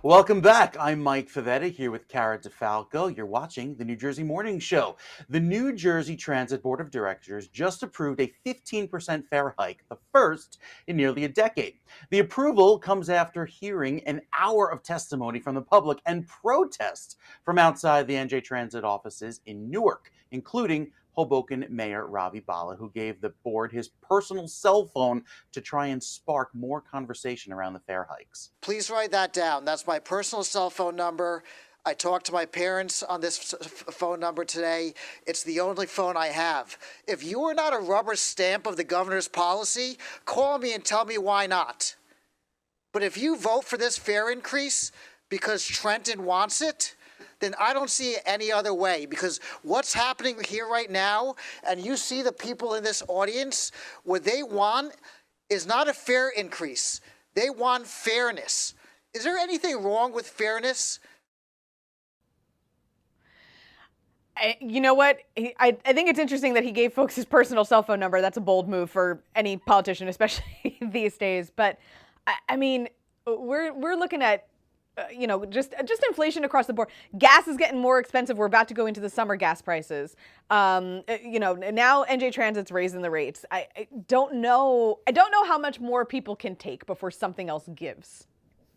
Welcome back. I'm Mike Favetta here with Cara DeFalco. You're watching the New Jersey Morning Show. The New Jersey Transit Board of Directors just approved a 15% fare hike, the first in nearly a decade. The approval comes after hearing an hour of testimony from the public and protests from outside the NJ Transit offices in Newark, including Hoboken Mayor Ravi Bala, who gave the board his personal cell phone to try and spark more conversation around the fare hikes. Please write that down. That's my personal cell phone number. I talked to my parents on this phone number today. It's the only phone I have. If you are not a rubber stamp of the governor's policy, call me and tell me why not. But if you vote for this fare increase because Trenton wants it, then I don't see it any other way, because what's happening here right now, and you see the people in this audience, what they want is not a fare increase. They want fairness. Is there anything wrong with fairness? You know what? I think it's interesting that he gave folks his personal cell phone number. That's a bold move for any politician, especially these days. But I mean, we're looking at just inflation across the board. Gas is getting more expensive. We're about to go into the summer gas prices. Now NJ Transit's raising the rates. I don't know how much more people can take before something else gives.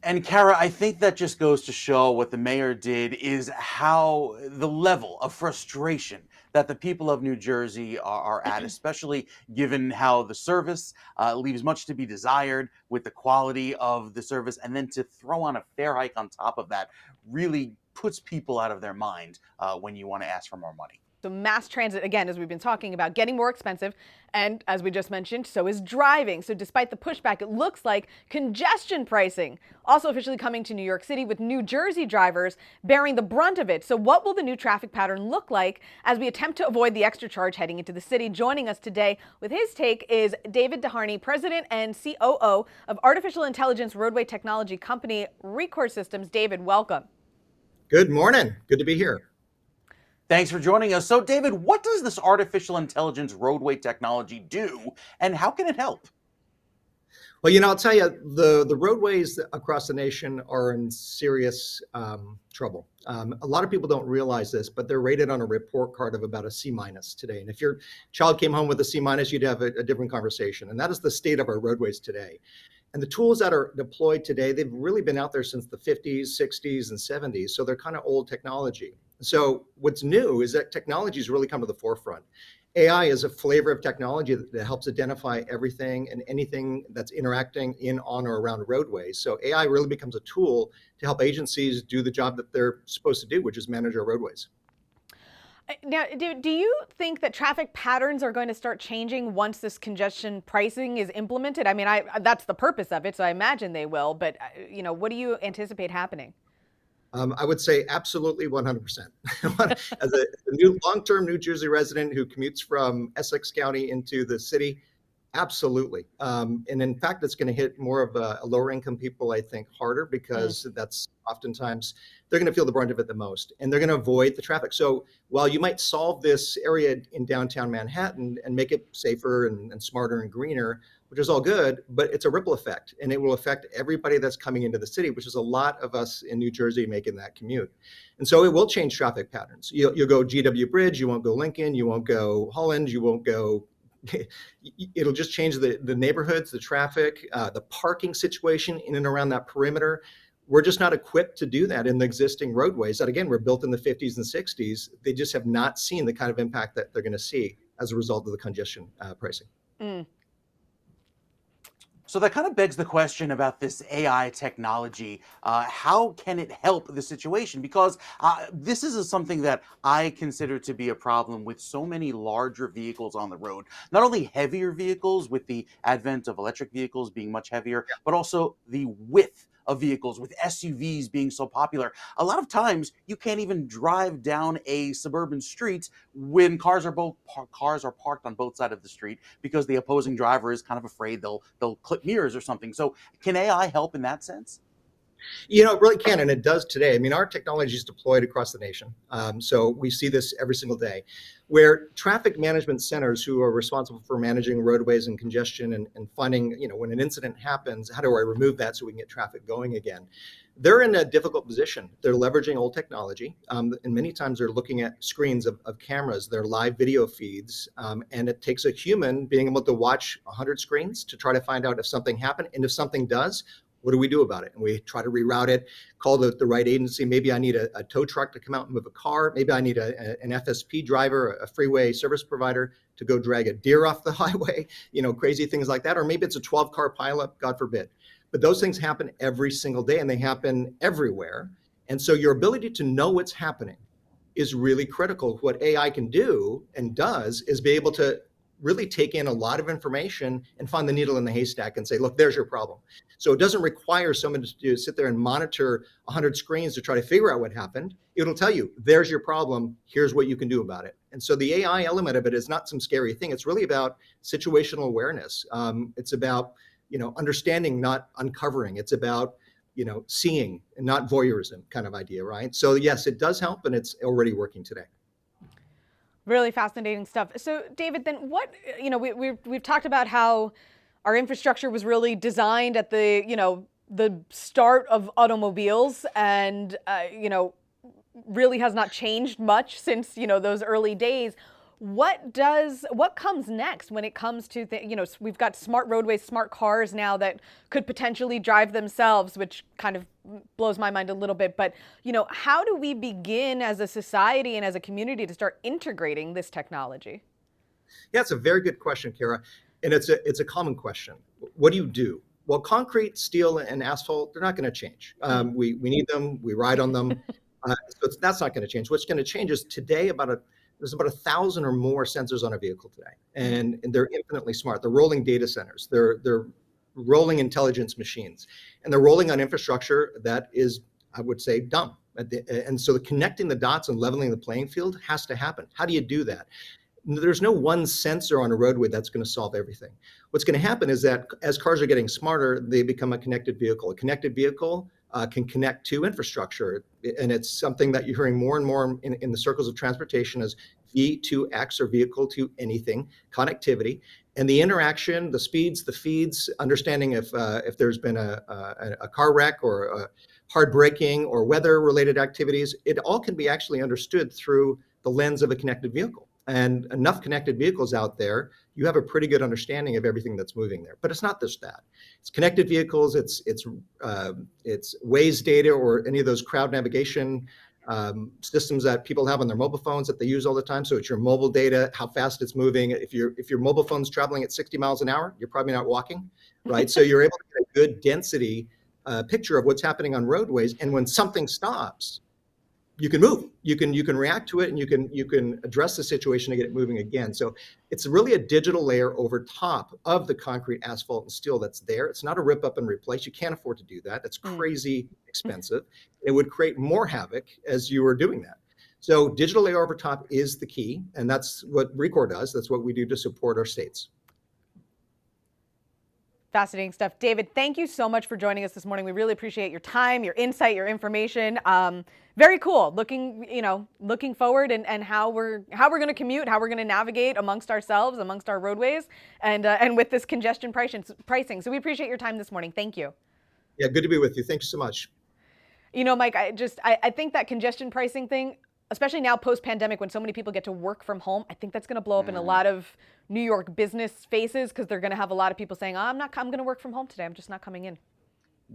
And Cara, I think that just goes to show what the mayor did is how the level of frustration that the people of New Jersey are at, especially given how the service leaves much to be desired with the quality of the service. And then to throw on a fare hike on top of that really puts people out of their mind when you want to ask for more money. So mass transit, again, as we've been talking about, getting more expensive. And as we just mentioned, so is driving. So despite the pushback, it looks like congestion pricing also officially coming to New York City, with New Jersey drivers bearing the brunt of it. So what will the new traffic pattern look like as we attempt to avoid the extra charge heading into the city? Joining us today with his take is David Deeharney, president and COO of artificial intelligence roadway technology company Ree-Core Systems. David, welcome. Good morning. Good to be here. Thanks for joining us. So, David, what does this artificial intelligence roadway technology do, and how can it help? Well, I'll tell you, the roadways across the nation are in serious trouble. A lot of people don't realize this, but they're rated on a report card of about a C- today. And if your child came home with a C-, you'd have a different conversation. And that is the state of our roadways today. And the tools that are deployed today, they've really been out there since the 50s, 60s, and 70s. So they're kind of old technology. So what's new is that technology has really come to the forefront. AI is a flavor of technology that helps identify everything and anything that's interacting in, on, or around roadways. So AI really becomes a tool to help agencies do the job that they're supposed to do, which is manage our roadways. Now, do you think that traffic patterns are going to start changing once this congestion pricing is implemented? I mean, that's the purpose of it, so I imagine they will. But, what do you anticipate happening? I would say absolutely 100%. As a new long-term New Jersey resident who commutes from Essex County into the city, absolutely. And in fact, it's going to hit more of a lower income people, I think, harder, because that's oftentimes they're going to feel the brunt of it the most, and they're going to avoid the traffic. So while you might solve this area in downtown Manhattan and make it safer and smarter and greener, which is all good, but it's a ripple effect, and it will affect everybody that's coming into the city, which is a lot of us in New Jersey making that commute. And so it will change traffic patterns. You'll go GW Bridge, you won't go Lincoln, you won't go Holland, you won't go. It'll just change the neighborhoods, the traffic, the parking situation in and around that perimeter. We're just not equipped to do that in the existing roadways that, again, were built in the 50s and 60s. They just have not seen the kind of impact that they're going to see as a result of the congestion pricing. So that kind of begs the question about this AI technology. How can it help the situation? Because this is something that I consider to be a problem with so many larger vehicles on the road. Not only heavier vehicles with the advent of electric vehicles being much heavier, but also the width of vehicles, with SUVs being so popular. A lot of times you can't even drive down a suburban street when cars are parked on both sides of the street, because the opposing driver is kind of afraid they'll clip mirrors or something. So can AI help in that sense? It really can, and it does today. I mean, our technology is deployed across the nation. So we see this every single day, where traffic management centers who are responsible for managing roadways and congestion and finding, when an incident happens, how do I remove that so we can get traffic going again? they're in a difficult position. They're leveraging old technology, and many times they're looking at screens of cameras, their live video feeds, and it takes a human being able to watch 100 screens to try to find out if something happened, and if something does, what do we do about it? And we try to reroute it, call the right agency. Maybe I need a tow truck to come out and move a car. Maybe I need an FSP driver, a freeway service provider, to go drag a deer off the highway, crazy things like that. Or maybe it's a 12-car pileup, God forbid. But those things happen every single day and they happen everywhere. And so your ability to know what's happening is really critical. What AI can do and does is be able to really take in a lot of information and find the needle in the haystack and say, look, there's your problem. So it doesn't require someone to sit there and monitor 100 screens to try to figure out what happened. It'll tell you, there's your problem. Here's what you can do about it. And so the AI element of it is not some scary thing. It's really about situational awareness. It's about understanding, not uncovering. It's about seeing and not voyeurism kind of idea, right? So yes, it does help, and it's already working today. Really fascinating stuff. So David, then what, we've talked about how our infrastructure was really designed at the start of automobiles and, really has not changed much since, those early days. What comes next when it comes to, we've got smart roadways, smart cars now that could potentially drive themselves, which kind of blows my mind a little bit. But, how do we begin as a society and as a community to start integrating this technology? Yeah, it's a very good question, Kara. And it's a common question. What do you do? Well, concrete, steel, and asphalt, they're not going to change. We need them. We ride on them. So that's not going to change. What's going to change is today there's about 1,000 or more sensors on a vehicle today, and they're infinitely smart. They're rolling data centers. They're rolling intelligence machines, and they're rolling on infrastructure that is, I would say, dumb. And so connecting the dots and leveling the playing field has to happen. How do you do that? There's no one sensor on a roadway that's going to solve everything. What's going to happen is that as cars are getting smarter, they become a connected vehicle. A connected vehicle can connect to infrastructure. And it's something that you're hearing more and more in the circles of transportation as V2X, or vehicle to anything connectivity. And the interaction, the speeds, the feeds, understanding if there's been a car wreck or hard braking or weather-related activities, it all can be actually understood through the lens of a connected vehicle. And enough connected vehicles out there, you have a pretty good understanding of everything that's moving there. But it's not just that. It's connected vehicles. It's Waze data or any of those crowd navigation systems that people have on their mobile phones that they use all the time. So it's your mobile data, how fast it's moving. If your mobile phone's traveling at 60 miles an hour, you're probably not walking, right? So you're able to get a good density picture of what's happening on roadways. And when something stops, you can move, you can react to it, and you can address the situation to get it moving again. So it's really a digital layer over top of the concrete, asphalt, and steel that's there. It's not a rip up and replace. You can't afford to do that. That's crazy expensive. It would create more havoc as you were doing that. So digital layer over top is the key, and that's what Ree-Core does. That's what we do to support our states. Fascinating stuff. David, thank you so much for joining us this morning. We really appreciate your time, your insight, your information. Very cool. Looking forward and how we're going to commute, how we're going to navigate amongst ourselves, amongst our roadways, and with this congestion pricing. So we appreciate your time this morning. Thank you. Yeah, good to be with you. Thank you so much. Mike, I think that congestion pricing thing, especially now post-pandemic when so many people get to work from home, I think that's going to blow up in a lot of New York business faces, because they're going to have a lot of people saying, I'm going to work from home today. I'm just not coming in.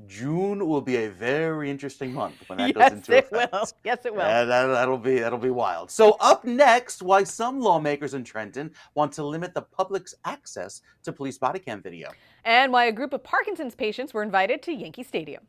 June will be a very interesting month when that goes into effect. Yes, it will. Yes, it will. Yeah, that'll be wild. So up next, why some lawmakers in Trenton want to limit the public's access to police body cam video. And why a group of Parkinson's patients were invited to Yankee Stadium.